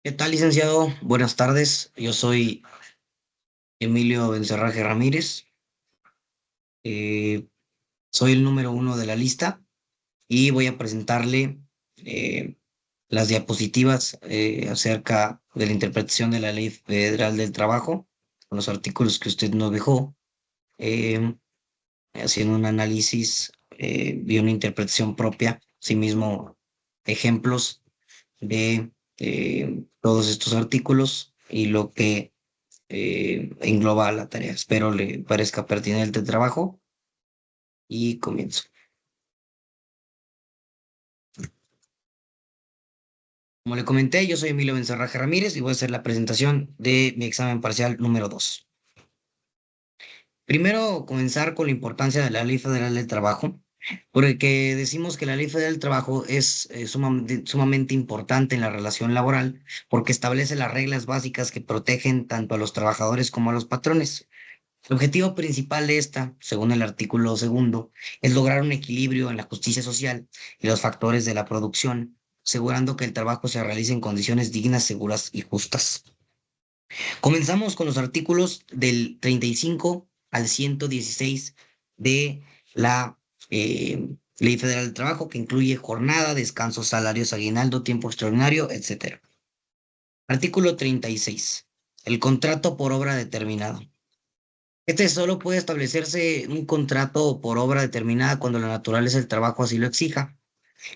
¿Qué tal, licenciado? Buenas tardes. Yo soy Emilio Bencerraje Ramírez. Eh, Soy el número uno de la lista y voy a presentarle eh, las diapositivas acerca de la interpretación de la Ley Federal del Trabajo, con los artículos que usted nos dejó, eh, haciendo un análisis y una interpretación propia, asimismo ejemplos de todos estos artículos y lo que engloba la tarea. Espero le parezca pertinente el trabajo y comienzo. Como le comenté, yo soy Emilio Benzarraje Ramírez y voy a hacer la presentación de mi examen parcial número 2. Primero, comenzar con la importancia de la Ley Federal del Trabajo, porque decimos que la Ley Federal del Trabajo es sumamente importante en la relación laboral, porque establece las reglas básicas que protegen tanto a los trabajadores como a los patrones. El objetivo principal de esta, según el artículo segundo, es lograr un equilibrio en la justicia social y los factores de la producción, asegurando que el trabajo se realice en condiciones dignas, seguras y justas. Comenzamos con los artículos del 35 al 116 de la Ley Federal del Trabajo, que incluye jornada, descanso, salarios, aguinaldo, tiempo extraordinario, etc. Artículo 36. El contrato por obra determinada. Este solo puede establecerse un contrato por obra determinada cuando la naturaleza del trabajo así lo exija.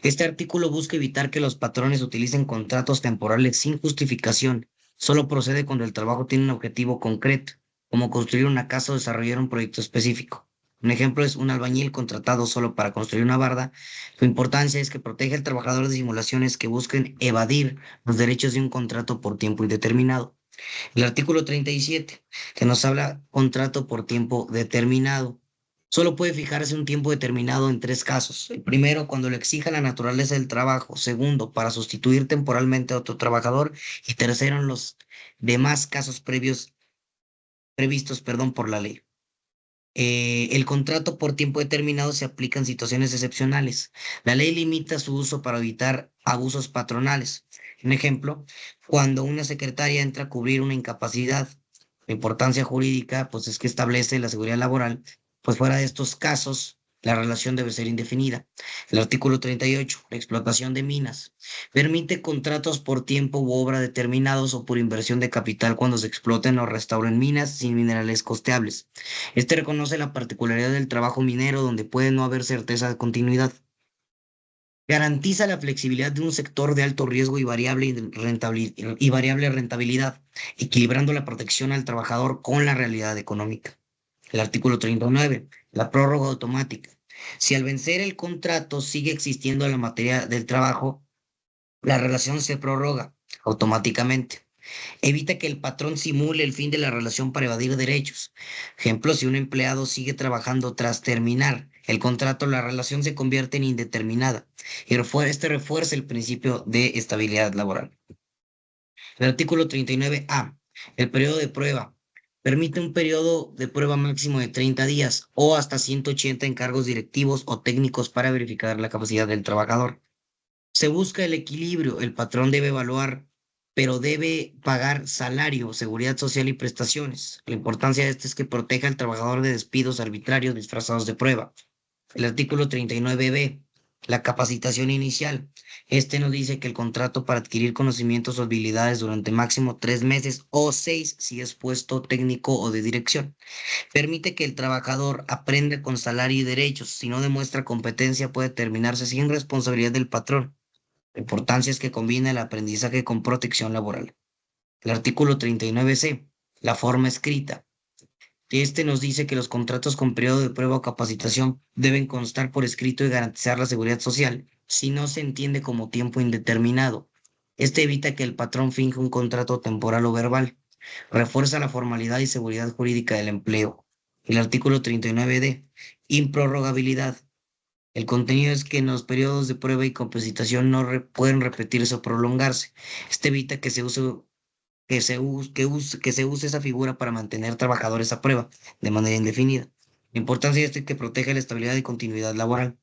Este artículo busca evitar que los patrones utilicen contratos temporales sin justificación. Solo procede cuando el trabajo tiene un objetivo concreto, como construir una casa o desarrollar un proyecto específico. Un ejemplo es un albañil contratado solo para construir una barda. Su importancia es que protege al trabajador de simulaciones que busquen evadir los derechos de un contrato por tiempo indeterminado. El artículo 37, que nos habla contrato por tiempo determinado. Solo puede fijarse un tiempo determinado en tres casos. El primero, cuando lo exija la naturaleza del trabajo. Segundo, para sustituir temporalmente a otro trabajador. Y tercero, en los demás casos previstos, por la ley. El contrato por tiempo determinado se aplica en situaciones excepcionales. La ley limita su uso para evitar abusos patronales. Un ejemplo, cuando una secretaria entra a cubrir una incapacidad, la importancia jurídica, pues es que establece la seguridad laboral, pues fuera de estos casos, la relación debe ser indefinida. El artículo 38, la explotación de minas, permite contratos por tiempo u obra determinados o por inversión de capital cuando se exploten o restauren minas sin minerales costeables. Este reconoce la particularidad del trabajo minero donde puede no haber certeza de continuidad. Garantiza la flexibilidad de un sector de alto riesgo y variable rentabilidad, equilibrando la protección al trabajador con la realidad económica. El artículo 39, la prórroga automática. Si al vencer el contrato sigue existiendo la materia del trabajo, la relación se prorroga automáticamente. Evita que el patrón simule el fin de la relación para evadir derechos. Ejemplo, si un empleado sigue trabajando tras terminar el contrato, la relación se convierte en indeterminada y este refuerza el principio de estabilidad laboral. El artículo 39A, el periodo de prueba, permite un periodo de prueba máximo de 30 días o hasta 180 encargos directivos o técnicos para verificar la capacidad del trabajador. Se busca el equilibrio, el patrón debe evaluar, pero debe pagar salario, seguridad social y prestaciones. La importancia de este es que proteja al trabajador de despidos arbitrarios disfrazados de prueba. El artículo 39B, la capacitación inicial. Este nos dice que el contrato para adquirir conocimientos o habilidades durante máximo 3 meses o 6 si es puesto técnico o de dirección. Permite que el trabajador aprenda con salario y derechos. Si no demuestra competencia, puede terminarse sin responsabilidad del patrón. La importancia es que combina el aprendizaje con protección laboral. El artículo 39C, la forma escrita. Este nos dice que los contratos con periodo de prueba o capacitación deben constar por escrito y garantizar la seguridad social, si no se entiende como tiempo indeterminado. Este evita que el patrón finja un contrato temporal o verbal. Refuerza la formalidad y seguridad jurídica del empleo. El artículo 39D, improrrogabilidad. El contenido es que en los periodos de prueba y capacitación no pueden repetirse o prolongarse. Este evita que se use, que se use esa figura para mantener trabajadores a prueba de manera indefinida. La importancia de esto es que protege la estabilidad y continuidad laboral.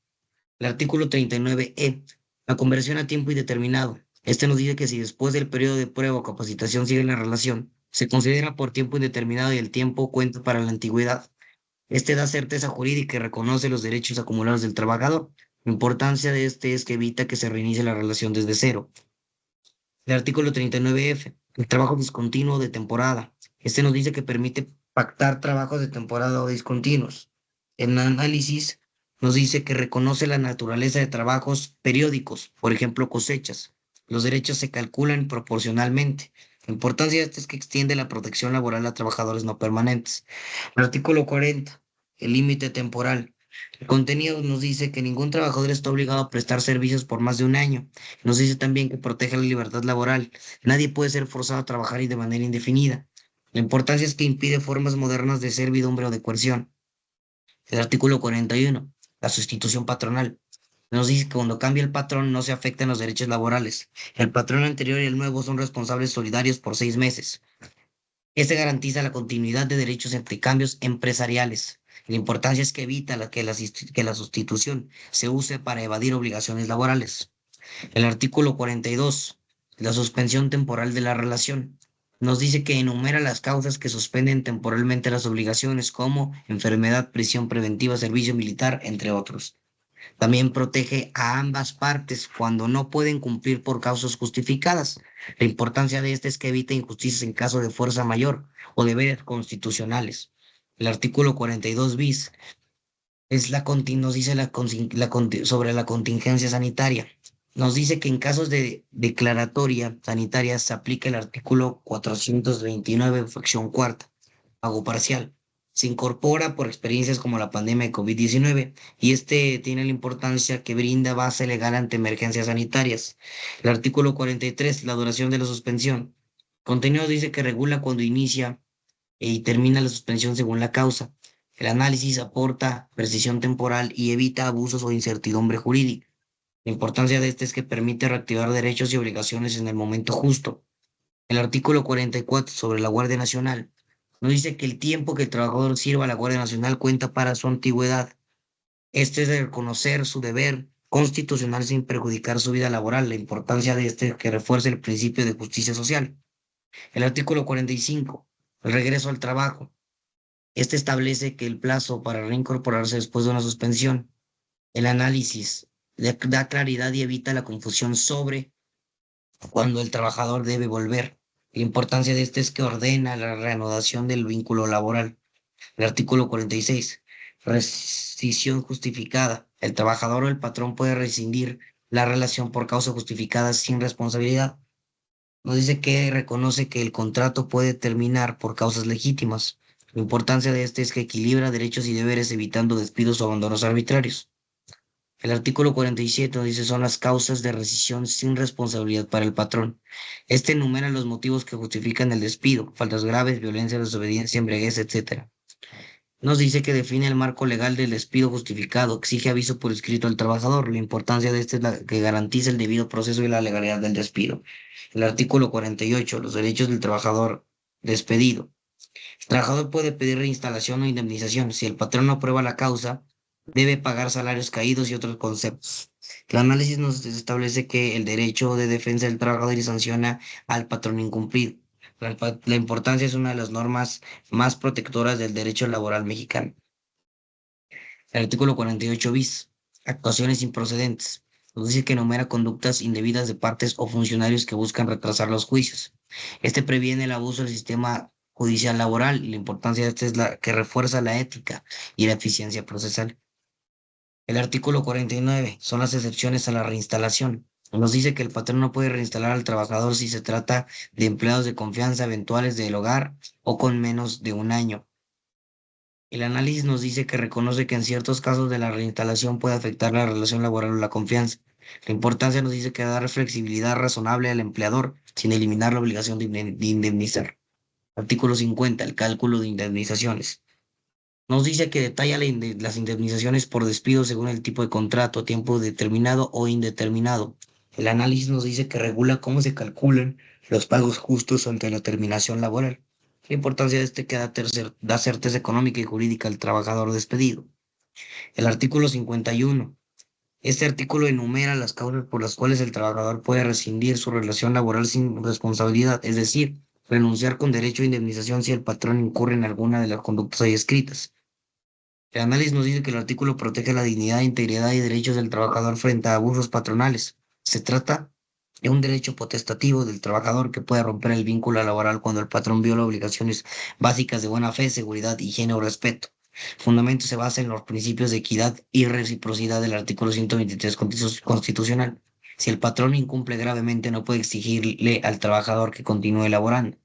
El artículo 39E, la conversión a tiempo indeterminado. Este nos dice que si después del periodo de prueba o capacitación sigue la relación, se considera por tiempo indeterminado y el tiempo cuenta para la antigüedad. Este da certeza jurídica y reconoce los derechos acumulados del trabajador. La importancia de este es que evita que se reinicie la relación desde cero. El artículo 39F, el trabajo discontinuo de temporada. Este nos dice que permite pactar trabajos de temporada o discontinuos. El análisis nos dice que reconoce la naturaleza de trabajos periódicos, por ejemplo, cosechas. Los derechos se calculan proporcionalmente. La importancia de este es que extiende la protección laboral a trabajadores no permanentes. El artículo 40, el límite temporal. El contenido nos dice que ningún trabajador está obligado a prestar servicios por más de un año. Nos dice también que protege la libertad laboral. Nadie puede ser forzado a trabajar y de manera indefinida. La importancia es que impide formas modernas de servidumbre o de coerción. El artículo 41, la sustitución patronal. Nos dice que cuando cambia el patrón no se afectan los derechos laborales. El patrón anterior y el nuevo son responsables solidarios por 6 meses. Este garantiza la continuidad de derechos entre cambios empresariales. La importancia es que evita que la sustitución se use para evadir obligaciones laborales. El artículo 42, la suspensión temporal de la relación, nos dice que enumera las causas que suspenden temporalmente las obligaciones como enfermedad, prisión preventiva, servicio militar, entre otros. También protege a ambas partes cuando no pueden cumplir por causas justificadas. La importancia de este es que evita injusticias en caso de fuerza mayor o deberes constitucionales. El artículo 42 bis es nos dice sobre la contingencia sanitaria. Nos dice que en casos de declaratoria sanitaria se aplica el artículo 429, fracción cuarta, pago parcial. Se incorpora por experiencias como la pandemia de COVID-19 y este tiene la importancia que brinda base legal ante emergencias sanitarias. El artículo 43, la duración de la suspensión. Contenido dice que regula cuando inicia y termina la suspensión según la causa. El análisis aporta precisión temporal y evita abusos o incertidumbre jurídica. La importancia de este es que permite reactivar derechos y obligaciones en el momento justo. El artículo 44 sobre la Guardia Nacional nos dice que el tiempo que el trabajador sirva a la Guardia Nacional cuenta para su antigüedad. Este es de reconocer su deber constitucional sin perjudicar su vida laboral. La importancia de este es que refuerce el principio de justicia social. El artículo 45, el regreso al trabajo. Este establece que el plazo para reincorporarse después de una suspensión, el análisis, da claridad y evita la confusión sobre cuando el trabajador debe volver. La importancia de este es que ordena la reanudación del vínculo laboral. El artículo 46, rescisión justificada. El trabajador o el patrón puede rescindir la relación por causa justificada sin responsabilidad. Nos dice que reconoce que el contrato puede terminar por causas legítimas. La importancia de este es que equilibra derechos y deberes evitando despidos o abandonos arbitrarios. El artículo 47 nos dice son las causas de rescisión sin responsabilidad para el patrón. Este enumera los motivos que justifican el despido, faltas graves, violencia, desobediencia, embriaguez, etc. Nos dice que define el marco legal del despido justificado, exige aviso por escrito al trabajador. La importancia de este es la que garantiza el debido proceso y la legalidad del despido. El artículo 48, los derechos del trabajador despedido. El trabajador puede pedir reinstalación o indemnización. Si el patrón no aprueba la causa, debe pagar salarios caídos y otros conceptos. El análisis nos establece que el derecho de defensa del trabajador y sanciona al patrón incumplido. La importancia es una de las normas más protectoras del derecho laboral mexicano. El artículo 48 bis, actuaciones improcedentes. Nos dice que enumera conductas indebidas de partes o funcionarios que buscan retrasar los juicios. Este previene el abuso del sistema judicial laboral y la importancia de este es la que refuerza la ética y la eficiencia procesal. El artículo 49 son las excepciones a la reinstalación. Nos dice que el patrón no puede reinstalar al trabajador si se trata de empleados de confianza eventuales del hogar o con menos de un año. El análisis nos dice que reconoce que en ciertos casos de la reinstalación puede afectar la relación laboral o la confianza. La importancia nos dice que dar flexibilidad razonable al empleador sin eliminar la obligación de indemnizar. Artículo 50, el cálculo de indemnizaciones. Nos dice que detalla las indemnizaciones por despido según el tipo de contrato, tiempo determinado o indeterminado. El análisis nos dice que regula cómo se calculan los pagos justos ante la terminación laboral. La importancia de este que da certeza económica y jurídica al trabajador despedido. El artículo 51. Este artículo enumera las causas por las cuales el trabajador puede rescindir su relación laboral sin responsabilidad, es decir, renunciar con derecho a indemnización si el patrón incurre en alguna de las conductas ahí escritas. El análisis nos dice que el artículo protege la dignidad, integridad y derechos del trabajador frente a abusos patronales. Se trata de un derecho potestativo del trabajador que puede romper el vínculo laboral cuando el patrón viola obligaciones básicas de buena fe, seguridad, higiene o respeto. El fundamento se basa en los principios de equidad y reciprocidad del artículo 123 constitucional. Si el patrón incumple gravemente, no puede exigirle al trabajador que continúe laborando.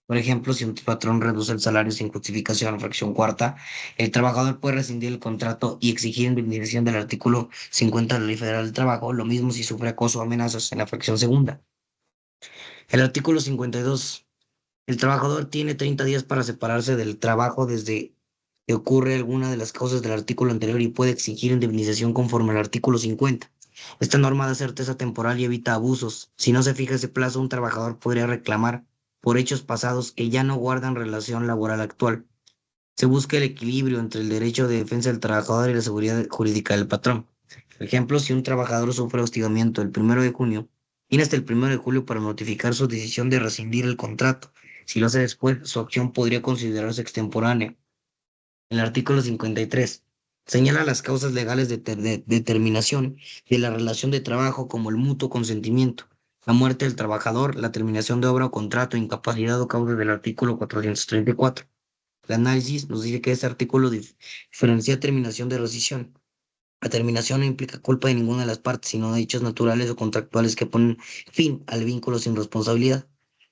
Por ejemplo, si un patrón reduce el salario sin justificación, fracción cuarta, el trabajador puede rescindir el contrato y exigir indemnización del artículo 50 de la Ley Federal del Trabajo, lo mismo si sufre acoso o amenazas en la fracción segunda. El artículo 52. El trabajador tiene 30 días para separarse del trabajo desde que ocurre alguna de las causas del artículo anterior y puede exigir indemnización conforme al artículo 50. Esta norma da certeza temporal y evita abusos. Si no se fija ese plazo, un trabajador podría reclamar por hechos pasados que ya no guardan relación laboral actual. Se busca el equilibrio entre el derecho de defensa del trabajador y la seguridad jurídica del patrón. Por ejemplo, si un trabajador sufre hostigamiento el 1 de junio, tiene hasta el 1 de julio para notificar su decisión de rescindir el contrato. Si lo hace después, su acción podría considerarse extemporánea. El artículo 53 señala las causas legales de terminación de la relación de trabajo como el mutuo consentimiento, la muerte del trabajador, la terminación de obra o contrato, incapacidad o causa del artículo 434. El análisis nos dice que este artículo diferencia terminación de rescisión. La terminación no implica culpa de ninguna de las partes, sino de hechos naturales o contractuales que ponen fin al vínculo sin responsabilidad.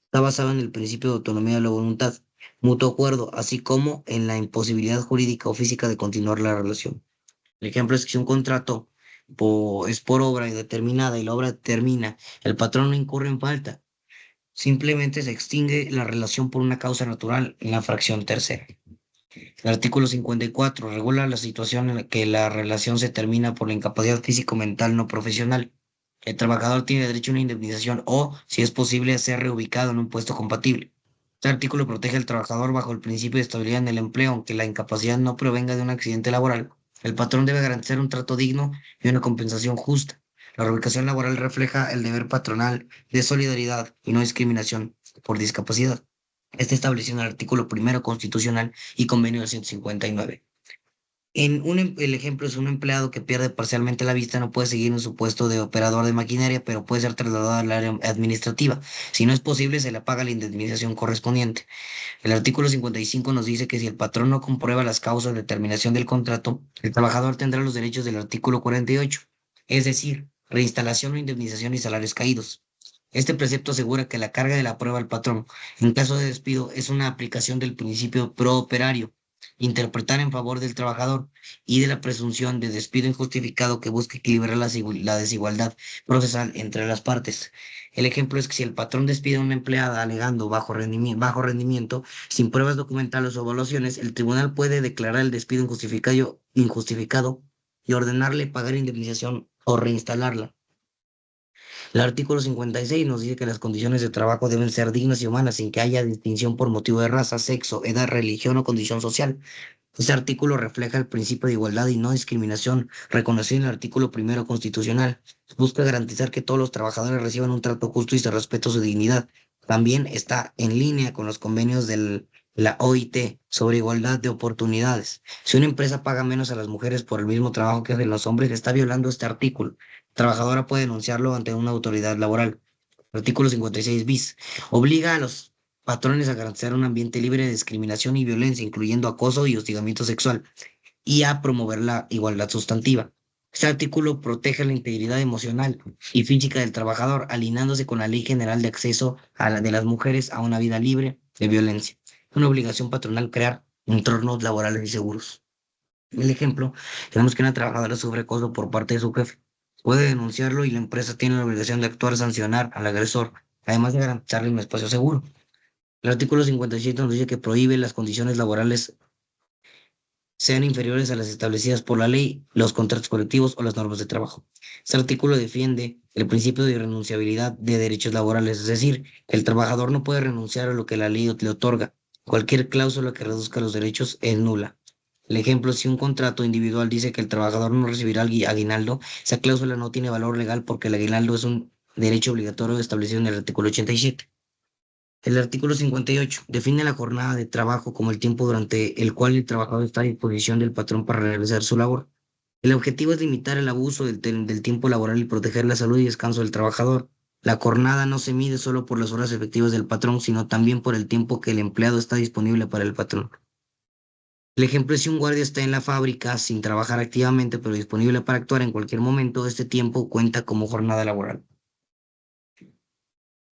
Está basado en el principio de autonomía de la voluntad, mutuo acuerdo, así como en la imposibilidad jurídica o física de continuar la relación. El ejemplo es que si un contrato es por obra indeterminada y la obra termina, el patrón no incurre en falta, simplemente se extingue la relación por una causa natural en la fracción tercera. El artículo 54 regula la situación en la que la relación se termina por la incapacidad físico-mental no profesional. El trabajador tiene derecho a una indemnización o, si es posible, a ser reubicado en un puesto compatible. Este artículo protege al trabajador bajo el principio de estabilidad en el empleo, aunque la incapacidad no provenga de un accidente laboral. El patrón debe garantizar un trato digno y una compensación justa. La reubicación laboral refleja el deber patronal de solidaridad y no discriminación por discapacidad. Está establecido en el artículo primero constitucional y convenio del 159. El ejemplo es un empleado que pierde parcialmente la vista, no puede seguir en su puesto de operador de maquinaria, pero puede ser trasladado al área administrativa. Si no es posible, se le paga la indemnización correspondiente. El artículo 55 nos dice que si el patrón no comprueba las causas de terminación del contrato, el trabajador tendrá los derechos del artículo 48, es decir, reinstalación o indemnización y salarios caídos. Este precepto asegura que la carga de la prueba al patrón, en caso de despido, es una aplicación del principio pro operario, interpretar en favor del trabajador y de la presunción de despido injustificado que busca equilibrar la desigualdad procesal entre las partes. El ejemplo es que si el patrón despide a una empleada alegando bajo rendimiento, sin pruebas documentales o evaluaciones, el tribunal puede declarar el despido injustificado y ordenarle pagar indemnización o reinstalarla. El artículo 56 nos dice que las condiciones de trabajo deben ser dignas y humanas sin que haya distinción por motivo de raza, sexo, edad, religión o condición social. Este artículo refleja el principio de igualdad y no discriminación reconocido en el artículo primero constitucional. Busca garantizar que todos los trabajadores reciban un trato justo y se respete su dignidad. También está en línea con los convenios de la OIT sobre igualdad de oportunidades. Si una empresa paga menos a las mujeres por el mismo trabajo que hacen los hombres, está violando este artículo. La trabajadora puede denunciarlo ante una autoridad laboral. Artículo 56 bis. Obliga a los patrones a garantizar un ambiente libre de discriminación y violencia, incluyendo acoso y hostigamiento sexual, y a promover la igualdad sustantiva. Este artículo protege la integridad emocional y física del trabajador, alineándose con la Ley General de Acceso de las Mujeres a una vida libre de violencia. Es una obligación patronal crear entornos laborales y seguros. El ejemplo, tenemos que una trabajadora sufre acoso por parte de su jefe. Puede denunciarlo y la empresa tiene la obligación de actuar, sancionar al agresor, además de garantizarle un espacio seguro. El artículo 57 nos dice que prohíbe las condiciones laborales sean inferiores a las establecidas por la ley, los contratos colectivos o las normas de trabajo. Este artículo defiende el principio de irrenunciabilidad de derechos laborales, es decir, que el trabajador no puede renunciar a lo que la ley le otorga. Cualquier cláusula que reduzca los derechos es nula. El ejemplo, si un contrato individual dice que el trabajador no recibirá aguinaldo, esa cláusula no tiene valor legal porque el aguinaldo es un derecho obligatorio establecido en el artículo 87. El artículo 58 define la jornada de trabajo como el tiempo durante el cual el trabajador está a disposición del patrón para realizar su labor. El objetivo es limitar el abuso del tiempo laboral y proteger la salud y descanso del trabajador. La jornada no se mide solo por las horas efectivas del patrón, sino también por el tiempo que el empleado está disponible para el patrón. El ejemplo es si un guardia está en la fábrica sin trabajar activamente, pero disponible para actuar en cualquier momento, este tiempo cuenta como jornada laboral.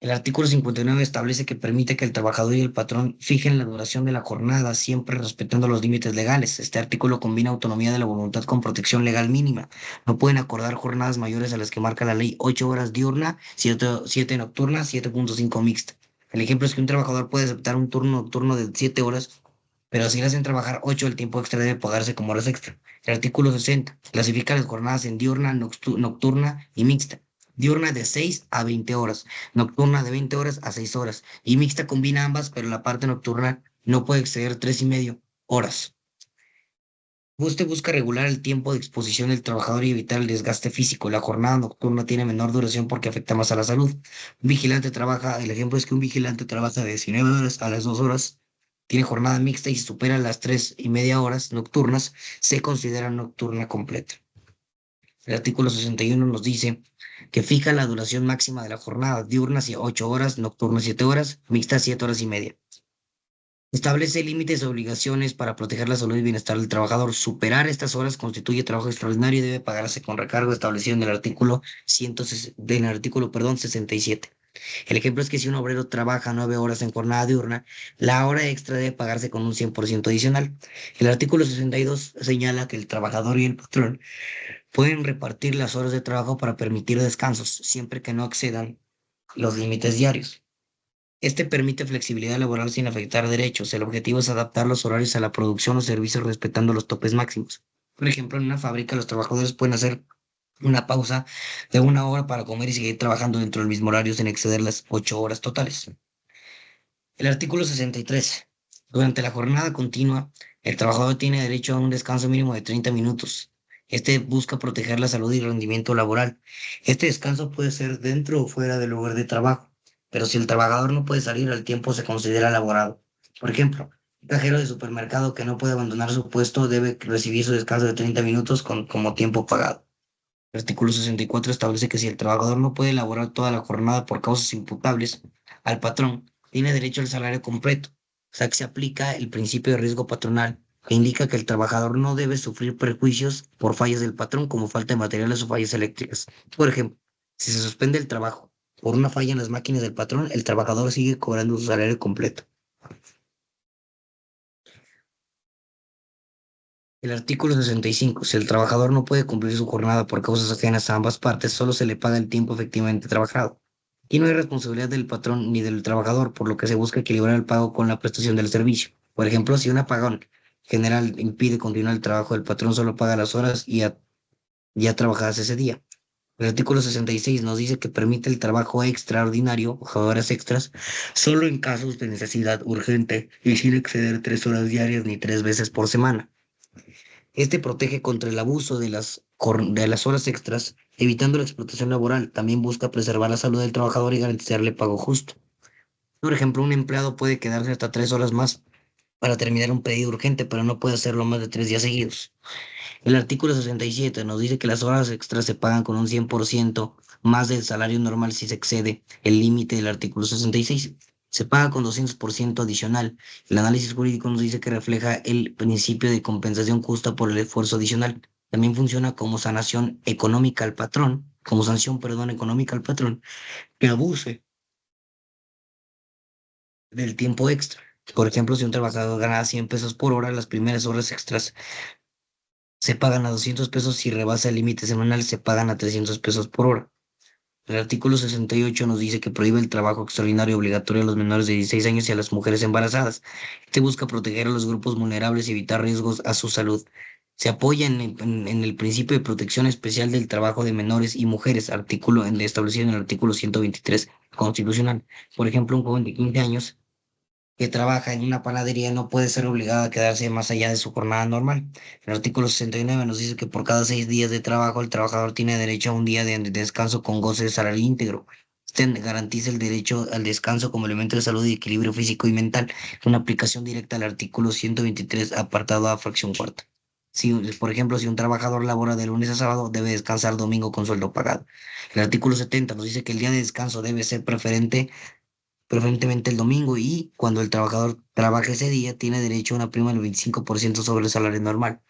El artículo 59 establece que permite que el trabajador y el patrón fijen la duración de la jornada, siempre respetando los límites legales. Este artículo combina autonomía de la voluntad con protección legal mínima. No pueden acordar jornadas mayores a las que marca la ley: 8 horas diurna, 7 nocturna, 7.5 mixta. El ejemplo es que un trabajador puede aceptar un turno nocturno de 7 horas, pero si le hacen trabajar 8, el tiempo extra debe pagarse como horas extra. El artículo 60 clasifica las jornadas en diurna, nocturna y mixta. Diurna de 6 a 20 horas, nocturna de 20 horas a 6 horas, y mixta combina ambas, pero la parte nocturna no puede exceder 3,5 horas. Usted busca regular el tiempo de exposición del trabajador y evitar el desgaste físico. La jornada nocturna tiene menor duración porque afecta más a la salud. El ejemplo es que un vigilante trabaja de 19 horas a las 2 horas, tiene jornada mixta y si supera las 3,5 horas nocturnas, se considera nocturna completa. El artículo 61 nos dice que fija la duración máxima de la jornada: diurna 8 horas, nocturna 7 horas, mixta 7 horas y media. Establece límites y obligaciones para proteger la salud y bienestar del trabajador. Superar estas horas constituye trabajo extraordinario y debe pagarse con recargo establecido en el artículo 67. El ejemplo es que si un obrero trabaja 9 horas en jornada diurna, la hora extra debe pagarse con un 100% adicional. El artículo 62 señala que el trabajador y el patrón pueden repartir las horas de trabajo para permitir descansos, siempre que no excedan los límites diarios. Este permite flexibilidad laboral sin afectar derechos. El objetivo es adaptar los horarios a la producción o servicios respetando los topes máximos. Por ejemplo, en una fábrica los trabajadores pueden hacer una pausa de 1 hora para comer y seguir trabajando dentro del mismo horario sin exceder las 8 horas totales. El artículo 63. Durante la jornada continua, el trabajador tiene derecho a un descanso mínimo de 30 minutos. Este busca proteger la salud y rendimiento laboral. Este descanso puede ser dentro o fuera del lugar de trabajo, pero si el trabajador no puede salir al tiempo, se considera laborado. Por ejemplo, un cajero de supermercado que no puede abandonar su puesto debe recibir su descanso de 30 minutos como tiempo pagado. El artículo 64 establece que si el trabajador no puede elaborar toda la jornada por causas imputables al patrón, tiene derecho al salario completo. O sea que se aplica el principio de riesgo patronal, que indica que el trabajador no debe sufrir perjuicios por fallas del patrón, como falta de materiales o fallas eléctricas. Por ejemplo, si se suspende el trabajo por una falla en las máquinas del patrón, el trabajador sigue cobrando su salario completo. El artículo 65. Si el trabajador no puede cumplir su jornada por causas ajenas a ambas partes, solo se le paga el tiempo efectivamente trabajado. Y no hay responsabilidad del patrón ni del trabajador, por lo que se busca equilibrar el pago con la prestación del servicio. Por ejemplo, si un apagón general impide continuar el trabajo, el patrón solo paga las horas ya trabajadas ese día. El artículo 66 nos dice que permite el trabajo extraordinario, o horas extras, solo en casos de necesidad urgente y sin exceder 3 horas diarias ni 3 veces por semana. Este protege contra el abuso de las horas extras, evitando la explotación laboral. También busca preservar la salud del trabajador y garantizarle pago justo. Por ejemplo, un empleado puede quedarse hasta 3 horas más para terminar un pedido urgente, pero no puede hacerlo más de 3 días seguidos. El artículo 67 nos dice que las horas extras se pagan con un 100% más del salario normal si se excede el límite del artículo 66. Se paga con 200% adicional. El análisis jurídico nos dice que refleja el principio de compensación justa por el esfuerzo adicional. También funciona como sanación económica al patrón, como sanción, perdón, económica al patrón, que abuse del tiempo extra. Por ejemplo, si un trabajador gana 100 pesos por hora, las primeras horas extras se pagan a 200 pesos. Si rebasa el límite semanal, se pagan a 300 pesos por hora. El artículo 68 nos dice que prohíbe el trabajo extraordinario obligatorio a los menores de 16 años y a las mujeres embarazadas. Este busca proteger a los grupos vulnerables y evitar riesgos a su salud. Se apoya en el principio de protección especial del trabajo de menores y mujeres, establecido en el artículo 123 constitucional. Por ejemplo, un joven de 15 años que trabaja en una panadería no puede ser obligado a quedarse más allá de su jornada normal. El artículo 69 nos dice que por cada 6 días de trabajo el trabajador tiene derecho a un día de descanso con goce de salario íntegro. Este garantiza el derecho al descanso como elemento de salud y equilibrio físico y mental, una aplicación directa al artículo 123, apartado A, fracción cuarta. Si, por ejemplo, si un trabajador labora de lunes a sábado, debe descansar domingo con sueldo pagado. El artículo 70 nos dice que el día de descanso debe ser preferentemente el domingo, y cuando el trabajador trabaja ese día, tiene derecho a una prima del 25% sobre el salario normal.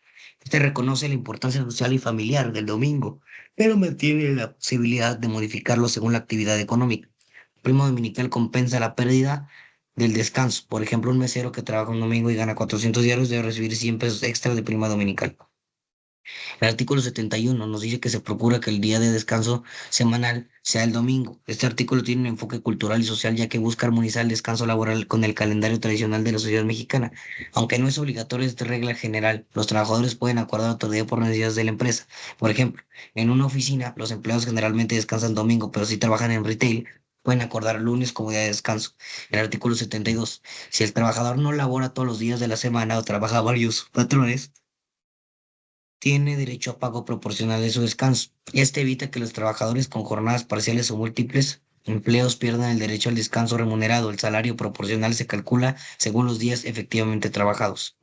Este reconoce la importancia social y familiar del domingo, pero mantiene la posibilidad de modificarlo según la actividad económica. El primo dominical compensa la pérdida del descanso. Por ejemplo, un mesero que trabaja un domingo y gana 400 diarios debe recibir 100 pesos extra de prima dominical. El artículo 71 nos dice que se procura que el día de descanso semanal sea el domingo. Este artículo tiene un enfoque cultural y social, ya que busca armonizar el descanso laboral con el calendario tradicional de la sociedad mexicana. Aunque no es obligatorio esta regla general, los trabajadores pueden acordar otro día por necesidades de la empresa. Por ejemplo, en una oficina, los empleados generalmente descansan domingo, pero si trabajan en retail, pueden acordar lunes como día de descanso. El artículo 72. Si el trabajador no labora todos los días de la semana o trabaja varios patrones, tiene derecho a pago proporcional de su descanso. Este evita que los trabajadores con jornadas parciales o múltiples empleos pierdan el derecho al descanso remunerado. El salario proporcional se calcula según los días efectivamente trabajados.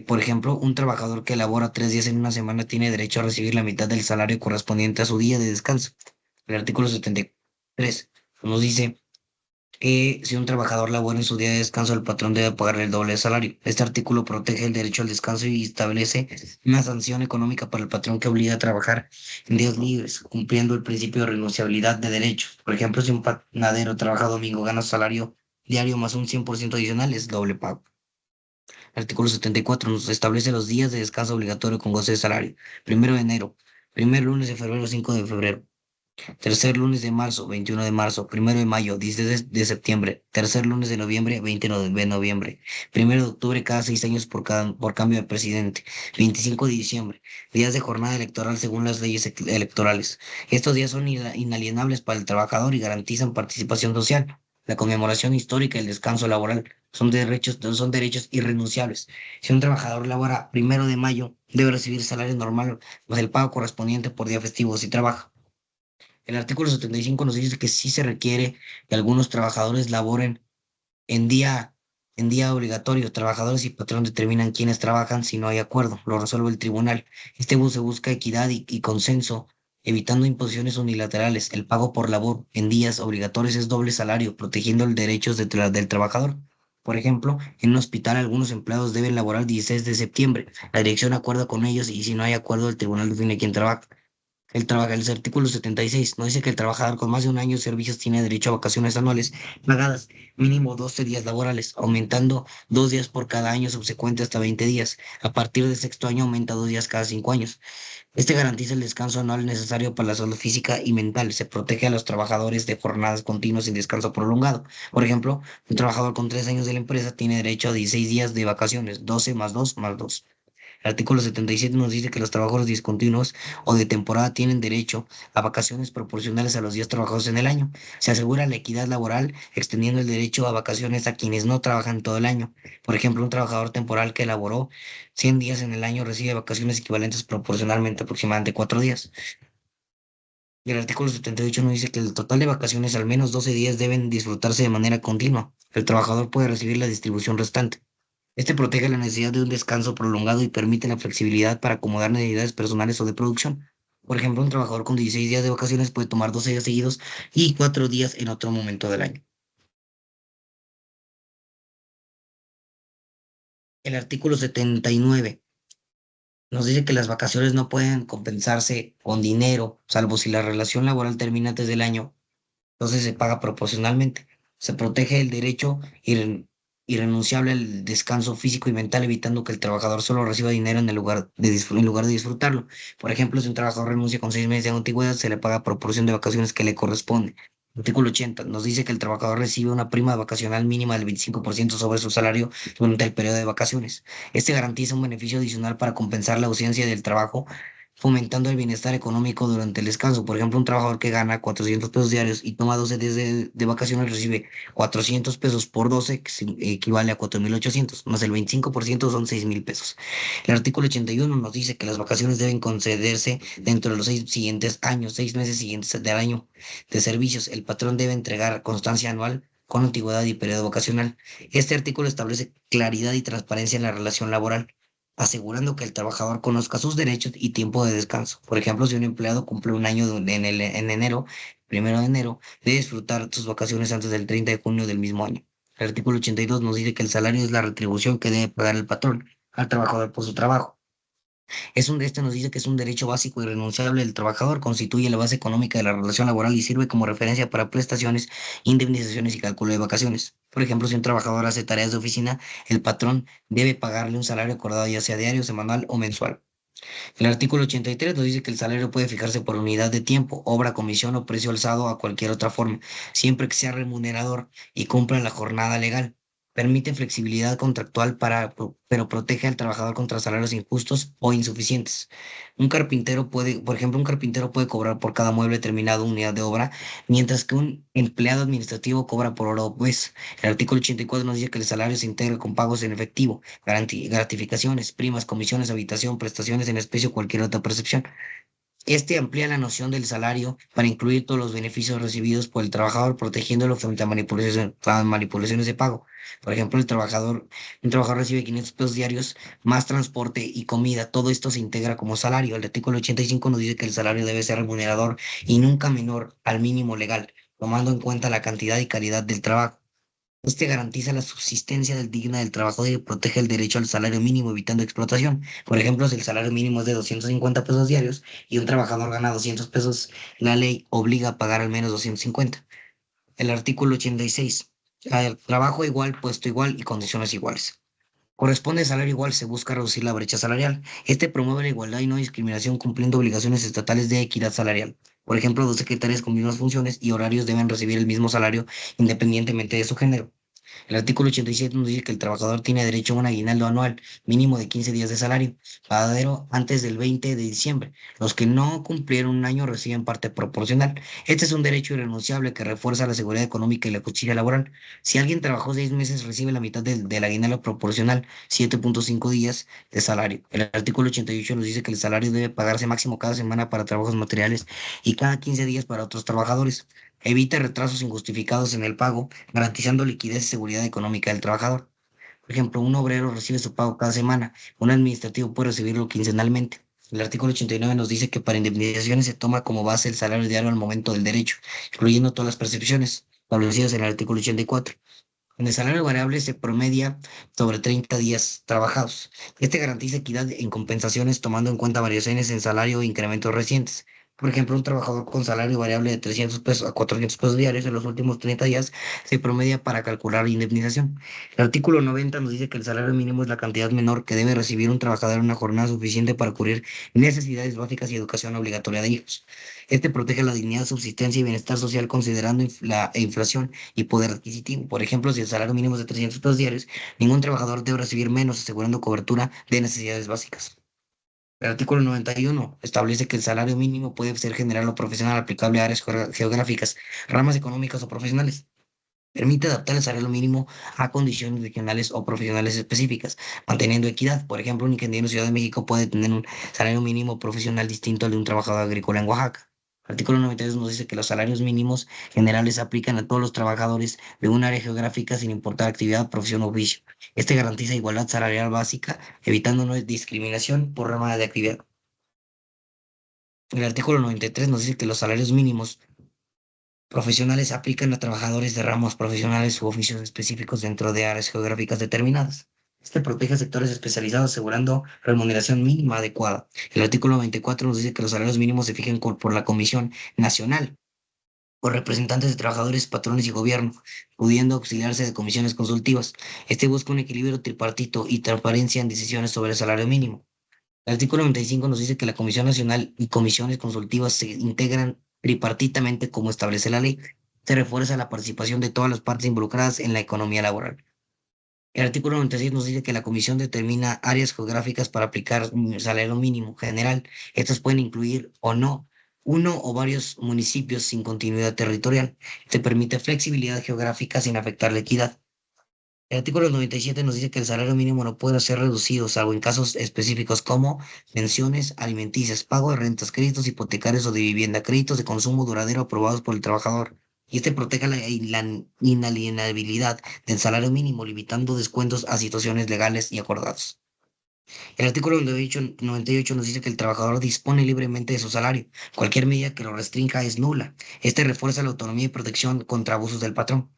Por ejemplo, un trabajador que labora 3 días en una semana tiene derecho a recibir la mitad del salario correspondiente a su día de descanso. El artículo 73 nos dice que si un trabajador labora en su día de descanso, el patrón debe pagarle el doble de salario. Este artículo protege el derecho al descanso y establece una sanción económica para el patrón que obliga a trabajar en días libres, cumpliendo el principio de renunciabilidad de derechos. Por ejemplo, si un panadero trabaja domingo, gana salario diario más un 100% adicional, es doble pago. Artículo 74 nos establece los días de descanso obligatorio con goce de salario. 1 de enero, primer lunes de febrero, 5 de febrero. Tercer lunes de marzo, 21 de marzo. Primero de mayo, 16 de septiembre. Tercer lunes de noviembre, 20 de noviembre. Primero de octubre, cada 6 años por cambio de presidente. 25 de diciembre. Días de jornada electoral según las leyes electorales. Estos días son inalienables para el trabajador y garantizan participación social. La conmemoración histórica y el descanso laboral son derechos irrenunciables. Si un trabajador labora 1 de mayo, debe recibir salario normal más el pago correspondiente por día festivo si trabaja. El artículo 75 nos dice que sí se requiere que algunos trabajadores laboren en día, en día obligatorio. Trabajadores y patrón determinan quiénes trabajan si no hay acuerdo. Lo resuelve el tribunal. Se busca equidad y consenso, evitando imposiciones unilaterales. El pago por labor en días obligatorios es doble salario, protegiendo los derechos del trabajador. Por ejemplo, en un hospital algunos empleados deben laborar 16 de septiembre. La dirección acuerda con ellos y si no hay acuerdo, el tribunal define quién trabaja. El artículo 76 nos dice que el trabajador con más de un año de servicios tiene derecho a vacaciones anuales pagadas, mínimo 12 días laborales, aumentando 2 días por cada año subsecuente hasta 20 días. A partir del sexto año aumenta 2 días cada 5 años. Este garantiza el descanso anual necesario para la salud física y mental. Se protege a los trabajadores de jornadas continuas sin descanso prolongado. Por ejemplo, un trabajador con 3 años de la empresa tiene derecho a 16 días de vacaciones, 12 más 2 más 2. El artículo 77 nos dice que los trabajadores discontinuos o de temporada tienen derecho a vacaciones proporcionales a los días trabajados en el año. Se asegura la equidad laboral extendiendo el derecho a vacaciones a quienes no trabajan todo el año. Por ejemplo, un trabajador temporal que elaboró 100 días en el año recibe vacaciones equivalentes proporcionalmente aproximadamente 4 días. Y el artículo 78 nos dice que el total de vacaciones, al menos 12 días, deben disfrutarse de manera continua. El trabajador puede recibir la distribución restante. Este protege la necesidad de un descanso prolongado y permite la flexibilidad para acomodar necesidades personales o de producción. Por ejemplo, un trabajador con 16 días de vacaciones puede tomar 12 días seguidos y 4 días en otro momento del año. El artículo 79 nos dice que las vacaciones no pueden compensarse con dinero, salvo si la relación laboral termina antes del año, entonces se paga proporcionalmente. Se protege el derecho irrenunciable al descanso físico y mental, evitando que el trabajador solo reciba dinero en lugar de disfrutarlo. Por ejemplo, si un trabajador renuncia con 6 meses de antigüedad, se le paga proporción de vacaciones que le corresponde. Artículo 80 nos dice que el trabajador recibe una prima vacacional mínima del 25% sobre su salario durante el periodo de vacaciones. Este garantiza un beneficio adicional para compensar la ausencia del trabajo fomentando el bienestar económico durante el descanso. Por ejemplo, un trabajador que gana 400 pesos diarios y toma 12 días de vacaciones recibe 400 pesos por 12, que equivale a 4.800, más el 25% son 6.000 pesos. El artículo 81 nos dice que las vacaciones deben concederse dentro de los 6 siguientes años, 6 meses siguientes del año de servicios. El patrón debe entregar constancia anual con antigüedad y periodo vacacional. Este artículo establece claridad y transparencia en la relación laboral, asegurando que el trabajador conozca sus derechos y tiempo de descanso. Por ejemplo, si un empleado cumple un año en enero, 1 de enero, debe disfrutar sus vacaciones antes del 30 de junio del mismo año. El artículo 82 nos dice que el salario es la retribución que debe pagar el patrón al trabajador por su trabajo. Este nos dice que es un derecho básico y irrenunciable del trabajador, constituye la base económica de la relación laboral y sirve como referencia para prestaciones, indemnizaciones y cálculo de vacaciones. Por ejemplo, si un trabajador hace tareas de oficina, el patrón debe pagarle un salario acordado ya sea diario, semanal o mensual. El artículo 83 nos dice que el salario puede fijarse por unidad de tiempo, obra, comisión o precio alzado a cualquier otra forma, siempre que sea remunerador y cumpla la jornada legal. Permite flexibilidad contractual pero protege al trabajador contra salarios injustos o insuficientes. Por ejemplo, un carpintero puede cobrar por cada mueble terminado unidad de obra, mientras que un empleado administrativo cobra por hora o mes. El artículo 84 nos dice que el salario se integra con pagos en efectivo, gratificaciones, primas, comisiones, habitación, prestaciones en especie o cualquier otra percepción. Este amplía la noción del salario para incluir todos los beneficios recibidos por el trabajador, protegiéndolo frente a manipulaciones de pago. Por ejemplo, un trabajador recibe 500 pesos diarios más transporte y comida. Todo esto se integra como salario. El artículo 85 nos dice que el salario debe ser remunerador y nunca menor al mínimo legal, tomando en cuenta la cantidad y calidad del trabajo. Este garantiza la subsistencia digna del trabajador y protege el derecho al salario mínimo, evitando explotación. Por ejemplo, si el salario mínimo es de 250 pesos diarios y un trabajador gana 200 pesos, la ley obliga a pagar al menos 250. El artículo 86. Al trabajo igual, puesto igual y condiciones iguales. Corresponde salario igual, se busca reducir la brecha salarial. Este promueve la igualdad y no discriminación cumpliendo obligaciones estatales de equidad salarial. Por ejemplo, dos secretarias con mismas funciones y horarios deben recibir el mismo salario independientemente de su género. El artículo 87 nos dice que el trabajador tiene derecho a un aguinaldo anual mínimo de 15 días de salario, pagadero antes del 20 de diciembre. Los que no cumplieron un año reciben parte proporcional. Este es un derecho irrenunciable que refuerza la seguridad económica y la justicia laboral. Si alguien trabajó 6 meses, recibe la mitad del aguinaldo proporcional, 7,5 días de salario. El artículo 88 nos dice que el salario debe pagarse máximo cada semana para trabajos materiales y cada 15 días para otros trabajadores. Evita retrasos injustificados en el pago, garantizando liquidez y seguridad económica del trabajador. Por ejemplo, un obrero recibe su pago cada semana, un administrativo puede recibirlo quincenalmente. El artículo 89 nos dice que para indemnizaciones se toma como base el salario diario al momento del derecho, incluyendo todas las percepciones establecidas en el artículo 84. En el salario variable se promedia sobre 30 días trabajados. Este garantiza equidad en compensaciones tomando en cuenta variaciones en salario e incrementos recientes. Por ejemplo, un trabajador con salario variable de 300 pesos a 400 pesos diarios en los últimos 30 días se promedia para calcular la indemnización. El artículo 90 nos dice que el salario mínimo es la cantidad menor que debe recibir un trabajador en una jornada suficiente para cubrir necesidades básicas y educación obligatoria de hijos. Este protege la dignidad, subsistencia y bienestar social considerando la inflación y poder adquisitivo. Por ejemplo, si el salario mínimo es de 300 pesos diarios, ningún trabajador debe recibir menos, asegurando cobertura de necesidades básicas. El artículo 91 establece que el salario mínimo puede ser general o profesional aplicable a áreas geográficas, ramas económicas o profesionales. Permite adaptar el salario mínimo a condiciones regionales o profesionales específicas, manteniendo equidad. Por ejemplo, un ingeniero en Ciudad de México puede tener un salario mínimo profesional distinto al de un trabajador agrícola en Oaxaca. Artículo 92 nos dice que los salarios mínimos generales se aplican a todos los trabajadores de un área geográfica sin importar actividad, profesión o oficio. Este garantiza igualdad salarial básica, evitando no discriminación por rama de actividad. El artículo 93 nos dice que los salarios mínimos profesionales se aplican a trabajadores de ramos profesionales u oficios específicos dentro de áreas geográficas determinadas. Este protege a sectores especializados asegurando remuneración mínima adecuada. El artículo 94 nos dice que los salarios mínimos se fijan por la Comisión Nacional por representantes de trabajadores, patrones y gobierno, pudiendo auxiliarse de comisiones consultivas. Este busca un equilibrio tripartito y transparencia en decisiones sobre el salario mínimo. El artículo 95 nos dice que la Comisión Nacional y comisiones consultivas se integran tripartitamente como establece la ley. Se refuerza la participación de todas las partes involucradas en la economía laboral. El artículo 96 nos dice que la comisión determina áreas geográficas para aplicar un salario mínimo general. Estas pueden incluir o no uno o varios municipios sin continuidad territorial. Te permite flexibilidad geográfica sin afectar la equidad. El artículo 97 nos dice que el salario mínimo no puede ser reducido, salvo en casos específicos como pensiones alimenticias, pago de rentas, créditos hipotecarios o de vivienda, créditos de consumo duradero aprobados por el trabajador. Y este protege la inalienabilidad del salario mínimo, limitando descuentos a situaciones legales y acordados. El artículo 98 nos dice que el trabajador dispone libremente de su salario. Cualquier medida que lo restrinja es nula. Este refuerza la autonomía y protección contra abusos del patrón.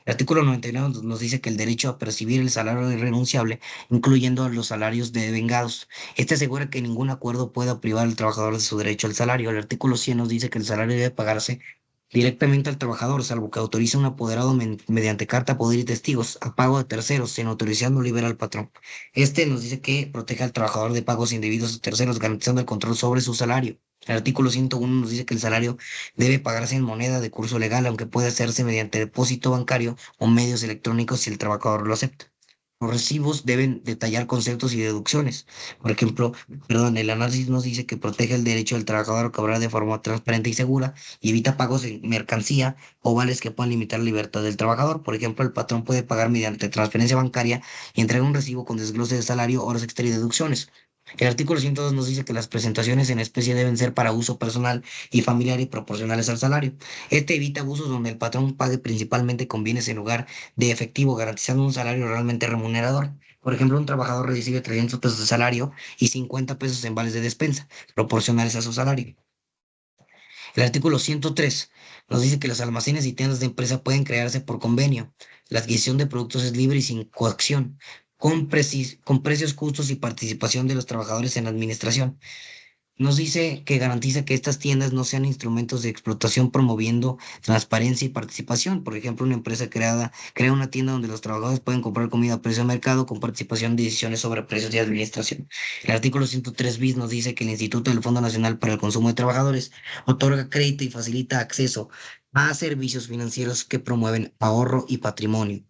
El artículo 99 nos dice que el derecho a percibir el salario es irrenunciable, incluyendo los salarios devengados. Este asegura que ningún acuerdo pueda privar al trabajador de su derecho al salario. El artículo 100 nos dice que el salario debe pagarse directamente al trabajador, salvo que autorice un apoderado mediante carta, poder y testigos, a pago de terceros, sin autorización no libera al patrón. Este nos dice que protege al trabajador de pagos indebidos a terceros, garantizando el control sobre su salario. El artículo 101 nos dice que el salario debe pagarse en moneda de curso legal, aunque puede hacerse mediante depósito bancario o medios electrónicos si el trabajador lo acepta. Los recibos deben detallar conceptos y deducciones. Por ejemplo, el análisis nos dice que protege el derecho del trabajador a cobrar de forma transparente y segura y evita pagos en mercancía o vales que puedan limitar la libertad del trabajador. Por ejemplo, el patrón puede pagar mediante transferencia bancaria y entregar un recibo con desglose de salario, horas extra y deducciones. El artículo 102 nos dice que las presentaciones en especie deben ser para uso personal y familiar y proporcionales al salario. Este evita abusos donde el patrón pague principalmente con bienes en lugar de efectivo, garantizando un salario realmente remunerador. Por ejemplo, un trabajador recibe 300 pesos de salario y 50 pesos en vales de despensa, proporcionales a su salario. El artículo 103 nos dice que los almacenes y tiendas de empresa pueden crearse por convenio. La adquisición de productos es libre y sin coacción, con precios justos y participación de los trabajadores en la administración. Nos dice que garantiza que estas tiendas no sean instrumentos de explotación promoviendo transparencia y participación. Por ejemplo, una empresa crea una tienda donde los trabajadores pueden comprar comida a precio de mercado con participación en decisiones sobre precios y administración. El artículo 103 bis nos dice que el Instituto del Fondo Nacional para el Consumo de Trabajadores otorga crédito y facilita acceso a servicios financieros que promueven ahorro y patrimonio.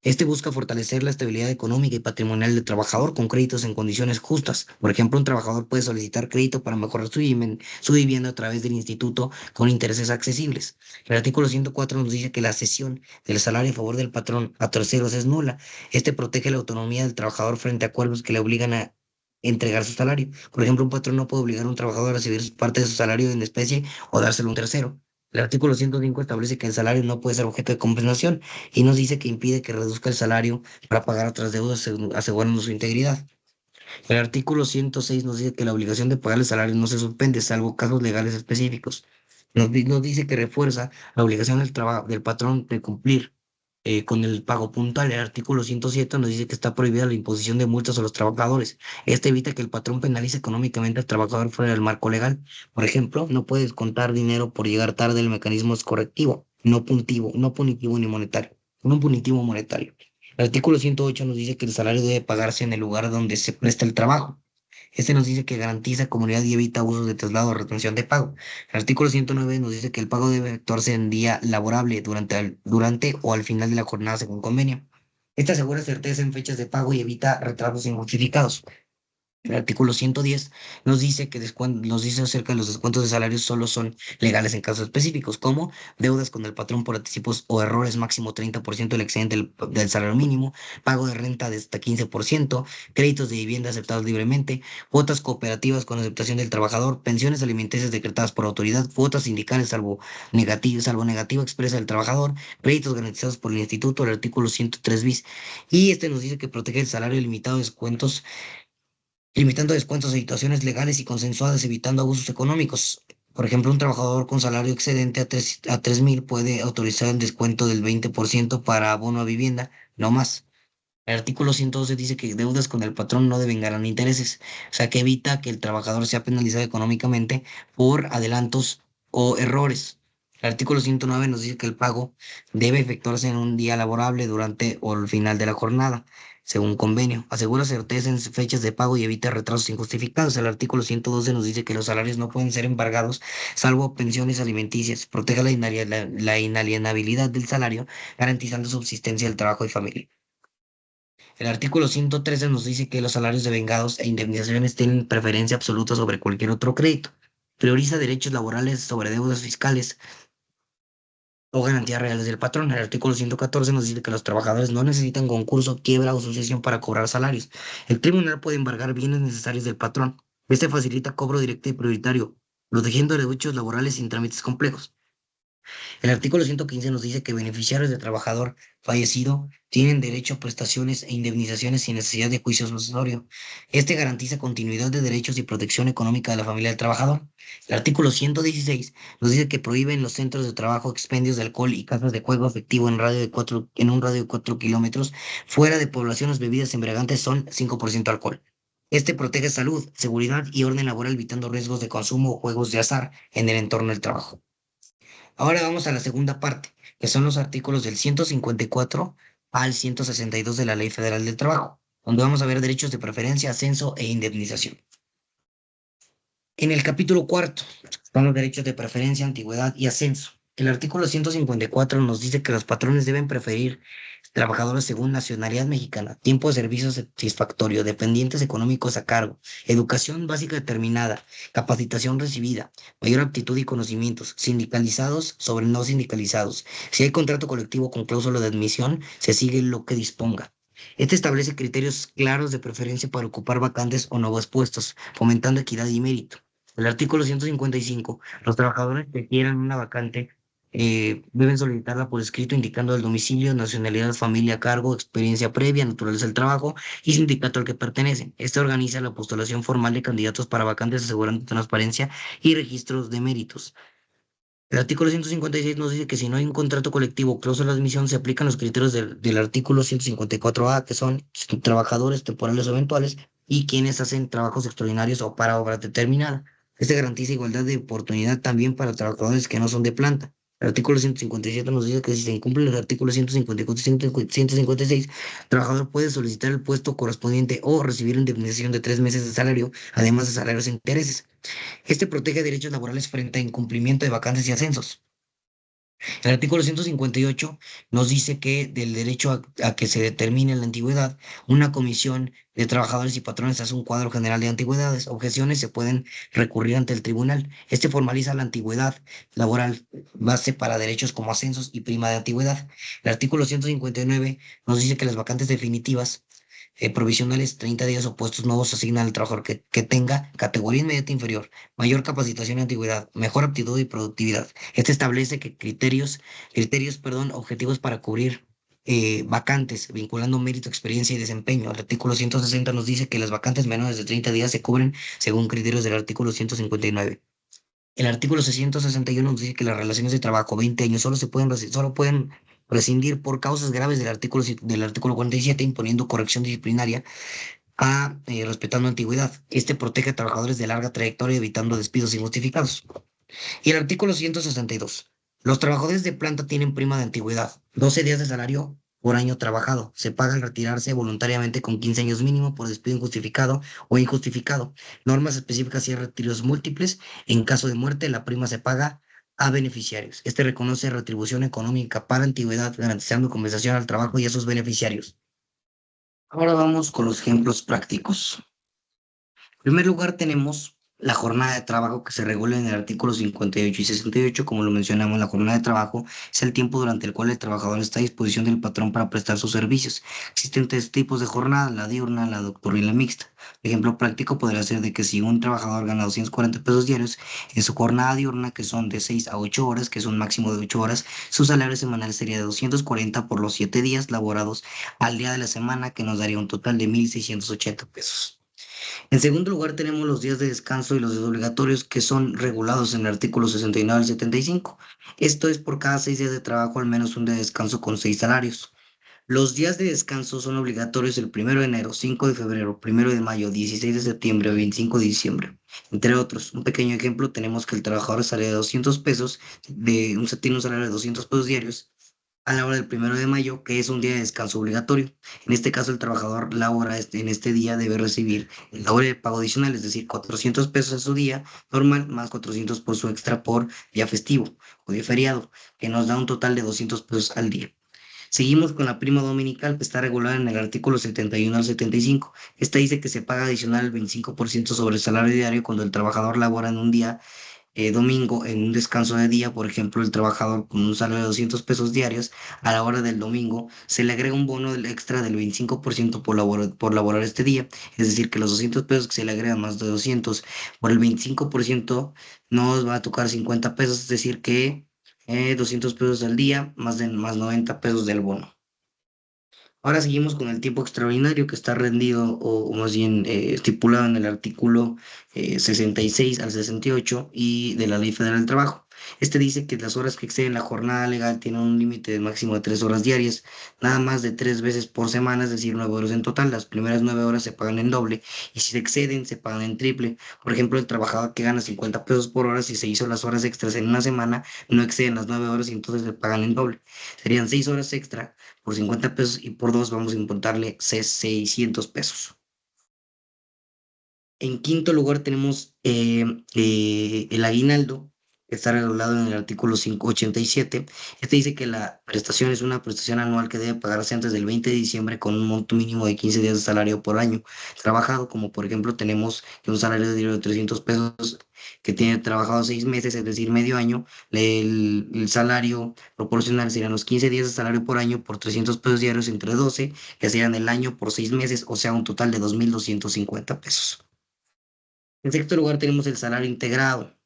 Este busca fortalecer la estabilidad económica y patrimonial del trabajador con créditos en condiciones justas. Por ejemplo, un trabajador puede solicitar crédito para mejorar su vivienda a través del instituto con intereses accesibles. El artículo 104 nos dice que la cesión del salario a favor del patrón a terceros es nula. Este protege la autonomía del trabajador frente a acuerdos que le obligan a entregar su salario. Por ejemplo, un patrón no puede obligar a un trabajador a recibir parte de su salario en especie o dárselo a un tercero. El artículo 105 establece que el salario no puede ser objeto de compensación y nos dice que impide que reduzca el salario para pagar otras deudas asegurando su integridad. El artículo 106 nos dice que la obligación de pagar el salario no se suspende, salvo casos legales específicos. Nos dice que refuerza la obligación del patrón de cumplir con el pago puntual. El artículo 107 nos dice que está prohibida la imposición de multas a los trabajadores. Este evita que el patrón penalice económicamente al trabajador fuera del marco legal. Por ejemplo, no puede descontar dinero por llegar tarde, el mecanismo es correctivo, no punitivo ni monetario, no punitivo monetario. El artículo 108 nos dice que el salario debe pagarse en el lugar donde se presta el trabajo. Este nos dice que garantiza comunidad y evita abusos de traslado o retención de pago. El artículo 109 nos dice que el pago debe efectuarse en día laborable durante o al final de la jornada según convenio. Esta asegura certeza en fechas de pago y evita retrasos injustificados. El artículo 110 nos dice acerca de los descuentos de salarios solo son legales en casos específicos, como deudas con el patrón por anticipos o errores máximo 30% del excedente del salario mínimo, pago de renta de hasta 15%, créditos de vivienda aceptados libremente, cuotas cooperativas con aceptación del trabajador, pensiones alimenticias decretadas por autoridad, cuotas sindicales salvo negativa expresa del trabajador, créditos garantizados por el instituto, el artículo 103 bis. Y este nos dice que protege el salario limitado de descuentos limitando descuentos a situaciones legales y consensuadas, evitando abusos económicos. Por ejemplo, un trabajador con salario excedente a 3,000 puede autorizar el descuento del 20% para abono a vivienda, no más. El artículo 112 dice que deudas con el patrón no deben ganar intereses, o sea que evita que el trabajador sea penalizado económicamente por adelantos o errores. El artículo 109 nos dice que el pago debe efectuarse en un día laborable durante o al final de la jornada, según convenio. Asegura certeza en fechas de pago y evita retrasos injustificados. El artículo 112 nos dice que los salarios no pueden ser embargados, salvo pensiones alimenticias. Protege la inalienabilidad del salario, garantizando subsistencia del trabajo y familia. El artículo 113 nos dice que los salarios devengados e indemnizaciones tienen preferencia absoluta sobre cualquier otro crédito. Prioriza derechos laborales sobre deudas fiscales o garantías reales del patrón. El artículo 114 nos dice que los trabajadores no necesitan concurso, quiebra o sucesión para cobrar salarios. El tribunal puede embargar bienes necesarios del patrón. Este facilita cobro directo y prioritario, protegiendo derechos laborales sin trámites complejos. El artículo 115 nos dice que beneficiarios de trabajador fallecido tienen derecho a prestaciones e indemnizaciones sin necesidad de juicio sucesorio. Este garantiza continuidad de derechos y protección económica de la familia del trabajador. El artículo 116 nos dice que prohíbe en los centros de trabajo expendios de alcohol y casas de juego efectivo en un radio de 4 kilómetros fuera de poblaciones bebidas embriagantes son 5% alcohol. Este protege salud, seguridad y orden laboral evitando riesgos de consumo o juegos de azar en el entorno del trabajo. Ahora vamos a la segunda parte, que son los artículos del 154 al 162 de la Ley Federal del Trabajo, donde vamos a ver derechos de preferencia, ascenso e indemnización. En el capítulo cuarto están los derechos de preferencia, antigüedad y ascenso. El artículo 154 nos dice que los patrones deben preferir trabajadores según nacionalidad mexicana, tiempo de servicio satisfactorio, dependientes económicos a cargo, educación básica determinada, capacitación recibida, mayor aptitud y conocimientos, sindicalizados sobre no sindicalizados. Si hay contrato colectivo con cláusula de admisión, se sigue lo que disponga. Este establece criterios claros de preferencia para ocupar vacantes o nuevos puestos, fomentando equidad y mérito. El artículo 155, los trabajadores que quieran una vacante deben solicitarla por escrito indicando el domicilio, nacionalidad, familia, cargo, experiencia previa, naturaleza del trabajo y sindicato al que pertenecen. Este organiza la postulación formal de candidatos para vacantes asegurando transparencia y registros de méritos. El artículo 156 nos dice que si no hay un contrato colectivo o cláusula de admisión, se aplican los criterios del artículo 154A, que son trabajadores temporales o eventuales y quienes hacen trabajos extraordinarios o para obra determinada. Este garantiza igualdad de oportunidad también para trabajadores que no son de planta. El artículo 157 nos dice que si se incumplen los artículos 154 y 156, el trabajador puede solicitar el puesto correspondiente o recibir indemnización de 3 meses de salario, además de salarios e intereses. Este protege derechos laborales frente a incumplimiento de vacantes y ascensos. El artículo 158 nos dice que del derecho a que se determine la antigüedad, una comisión de trabajadores y patrones hace un cuadro general de antigüedades. Objeciones se pueden recurrir ante el tribunal. Este formaliza la antigüedad laboral, base para derechos como ascensos y prima de antigüedad. El artículo 159 nos dice que las vacantes definitivas provisionales 30 días o puestos nuevos se asignan al trabajador que tenga categoría inmediata inferior, mayor capacitación y antigüedad, mejor aptitud y productividad. Este establece que objetivos para cubrir vacantes, vinculando mérito, experiencia y desempeño. El artículo 160 nos dice que las vacantes menores de 30 días se cubren según criterios del artículo 159. El artículo 661 nos dice que las relaciones de trabajo 20 años solo pueden prescindir por causas graves del artículo 47, imponiendo corrección disciplinaria respetando antigüedad. Este protege a trabajadores de larga trayectoria, evitando despidos injustificados. Y el artículo 162. Los trabajadores de planta tienen prima de antigüedad, 12 días de salario por año trabajado. Se paga al retirarse voluntariamente con 15 años mínimo por despido injustificado o injustificado. Normas específicas y retiros múltiples. En caso de muerte, la prima se paga a beneficiarios. Este reconoce retribución económica para antigüedad, garantizando compensación al trabajo y a sus beneficiarios. Ahora vamos con los ejemplos prácticos. En primer lugar, tenemos la jornada de trabajo que se regula en el artículo 58 y 68. Como lo mencionamos, la jornada de trabajo es el tiempo durante el cual el trabajador está a disposición del patrón para prestar sus servicios. Existen tres tipos de jornada: la diurna, la nocturna y la mixta. El ejemplo práctico podría ser de que si un trabajador gana 240 pesos diarios en su jornada diurna, que son de 6 a 8 horas, que es un máximo de 8 horas, su salario semanal sería de 240 por los 7 días laborados al día de la semana, que nos daría un total de 1,680 pesos. En segundo lugar, tenemos los días de descanso y los días obligatorios que son regulados en el artículo 69 al 75. Esto es por cada 6 días de trabajo, al menos un día de descanso con 6 salarios. Los días de descanso son obligatorios el 1 de enero, 5 de febrero, 1 de mayo, 16 de septiembre, 25 de diciembre. Entre otros, un pequeño ejemplo, tenemos que el trabajador sale de 200 pesos, tiene un salario de 200 pesos diarios a la hora del 1 de mayo, que es un día de descanso obligatorio. En este caso, el trabajador labora en este día debe recibir la hora de pago adicional, es decir, 400 pesos en su día normal, más 400 por su extra por día festivo o día feriado, que nos da un total de 200 pesos al día. Seguimos con la prima dominical que está regulada en el artículo 71 al 75. Esta dice que se paga adicional el 25% sobre el salario diario cuando el trabajador labora en un día domingo en un descanso de día. Por ejemplo, el trabajador con un salario de 200 pesos diarios a la hora del domingo se le agrega un bono extra del 25% por laborar este día. Es decir, que los 200 pesos que se le agregan más de 200 por el 25% nos va a tocar 50 pesos, es decir, que 200 pesos al día más 90 pesos del bono. Ahora seguimos con el tiempo extraordinario que está rendido o más bien estipulado en el artículo 66 al 68 y de la Ley Federal del Trabajo. Este dice que las horas que exceden la jornada legal tienen un límite de máximo de 3 horas diarias, nada más de 3 veces por semana, es decir, 9 horas en total. Las primeras 9 horas se pagan en doble y si se exceden se pagan en triple. Por ejemplo, el trabajador que gana 50 pesos por hora, si se hizo las horas extras en una semana, no exceden las 9 horas y entonces le pagan en doble. Serían 6 horas extra por 50 pesos y por dos vamos a importarle 600 pesos. En quinto lugar tenemos el aguinaldo, que está regulado en el artículo 587. Este dice que la prestación es una prestación anual que debe pagarse antes del 20 de diciembre con un monto mínimo de 15 días de salario por año trabajado, como por ejemplo tenemos que un salario de 300 pesos que tiene trabajado 6 meses, es decir, medio año. El salario proporcional serían los 15 días de salario por año por 300 pesos diarios entre 12, que serían el año por 6 meses, o sea, un total de 2.250 pesos. En sexto lugar tenemos el salario integrado,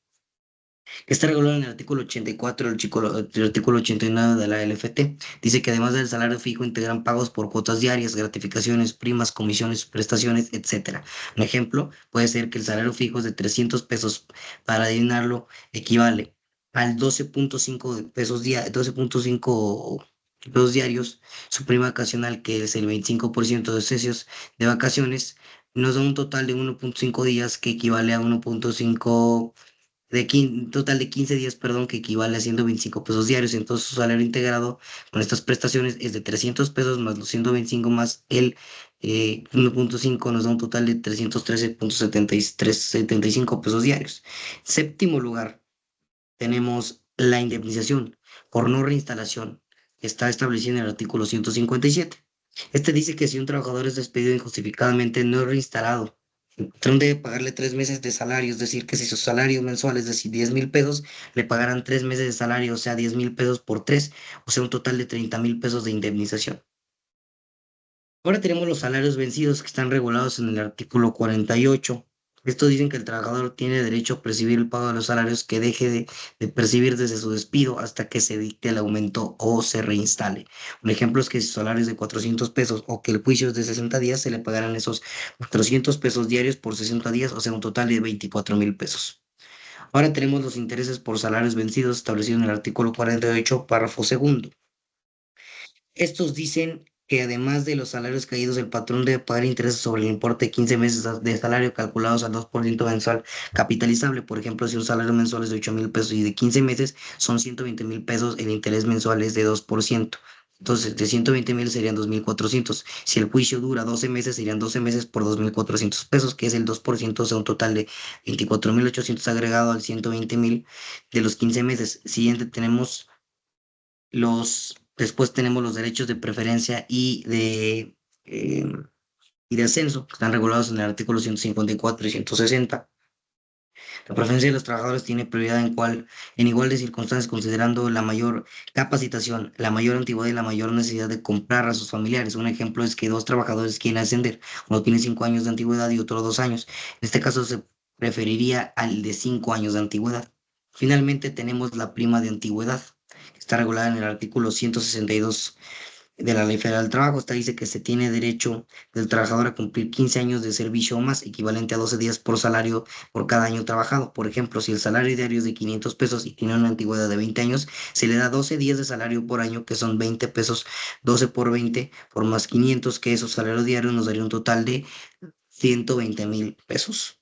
que está regulado en el artículo 84 del artículo 89 de la LFT. Dice que además del salario fijo integran pagos por cuotas diarias, gratificaciones, primas, comisiones, prestaciones, etcétera. Un ejemplo puede ser que el salario fijo es de 300 pesos. Para adivinarlo, equivale al 12.5 de pesos 12.5 pesos diarios. Su prima vacacional, que es el 25% de cesios de vacaciones, nos da un total de 1.5 días, que equivale a 1.5 total de 15 días, perdón, que equivale a 125 pesos diarios. Entonces su salario integrado con estas prestaciones es de 300 pesos más los 125 más el 1.5, nos da un total de 313.75 pesos diarios. Séptimo lugar, tenemos la indemnización por no reinstalación. Está establecida en el artículo 157. Este dice que si un trabajador es despedido injustificadamente, no es reinstalado, el patrón debe pagarle 3 meses de salario, es decir, que si su salario mensual es decir 10.000 pesos, le pagarán 3 meses de salario, o sea, 10.000 pesos por tres, o sea, un total de 30.000 pesos de indemnización. Ahora tenemos los salarios vencidos que están regulados en el artículo 48. Estos dicen que el trabajador tiene derecho a percibir el pago de los salarios que deje de percibir desde su despido hasta que se dicte el aumento o se reinstale. Un ejemplo es que si su salario es de 400 pesos o que el juicio es de 60 días, se le pagarán esos 400 pesos diarios por 60 días, o sea, un total de 24.000 pesos. Ahora tenemos los intereses por salarios vencidos establecidos en el artículo 48, párrafo segundo. Estos dicen que además de los salarios caídos, el patrón debe pagar intereses sobre el importe de 15 meses de salario calculados al 2% mensual capitalizable. Por ejemplo, si un salario mensual es de 8.000 pesos y de 15 meses son 120.000 pesos, el interés mensual es de 2%. Entonces, de 120.000 serían 2.400. Si el juicio dura 12 meses, serían 12 meses por 2.400 pesos, que es el 2%, o sea, un total de 24.800 agregado al 120.000 de los 15 meses. Siguiente tenemos después tenemos los derechos de preferencia eh, y de ascenso, que están regulados en el artículo 154 y 160. La preferencia de los trabajadores tiene prioridad en igual de circunstancias, considerando la mayor capacitación, la mayor antigüedad y la mayor necesidad de comprar a sus familiares. Un ejemplo es que dos trabajadores quieren ascender, uno tiene 5 años de antigüedad y otro 2 años. En este caso se preferiría al de 5 años de antigüedad. Finalmente tenemos la prima de antigüedad, que está regulada en el artículo 162 de la Ley Federal del Trabajo. Esta dice que se tiene derecho del trabajador a cumplir 15 años de servicio o más, equivalente a 12 días por salario por cada año trabajado. Por ejemplo, si el salario diario es de 500 pesos y tiene una antigüedad de 20 años, se le da 12 días de salario por año, que son 20 pesos. 12 por 20 por más 500, que esos salarios diarios nos daría un total de 120.000 pesos.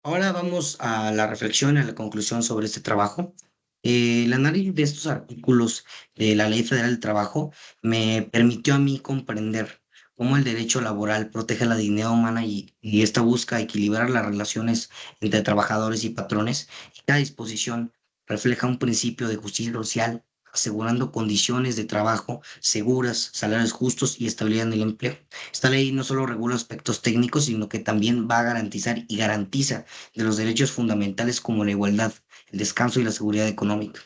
Ahora vamos a la reflexión, a la conclusión sobre este trabajo. El análisis de estos artículos de la Ley Federal del Trabajo me permitió a mí comprender cómo el derecho laboral protege la dignidad humana y esta busca equilibrar las relaciones entre trabajadores y patrones. Y cada disposición refleja un principio de justicia social, asegurando condiciones de trabajo seguras, salarios justos y estabilidad en el empleo. Esta ley no solo regula aspectos técnicos, sino que también va a garantizar y garantiza de los derechos fundamentales como la igualdad, el descanso y la seguridad económica.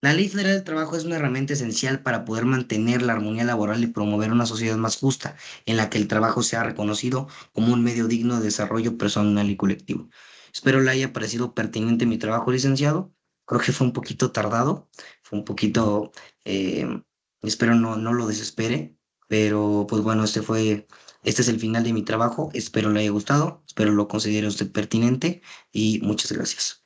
La Ley Federal del Trabajo es una herramienta esencial para poder mantener la armonía laboral y promover una sociedad más justa, en la que el trabajo sea reconocido como un medio digno de desarrollo personal y colectivo. Espero le haya parecido pertinente mi trabajo, licenciado. Creo que fue un poquito tardado, fue un poquito, eh, espero no lo desespere, pero pues bueno, este es el final de mi trabajo. Espero le haya gustado, espero lo considere usted pertinente y muchas gracias.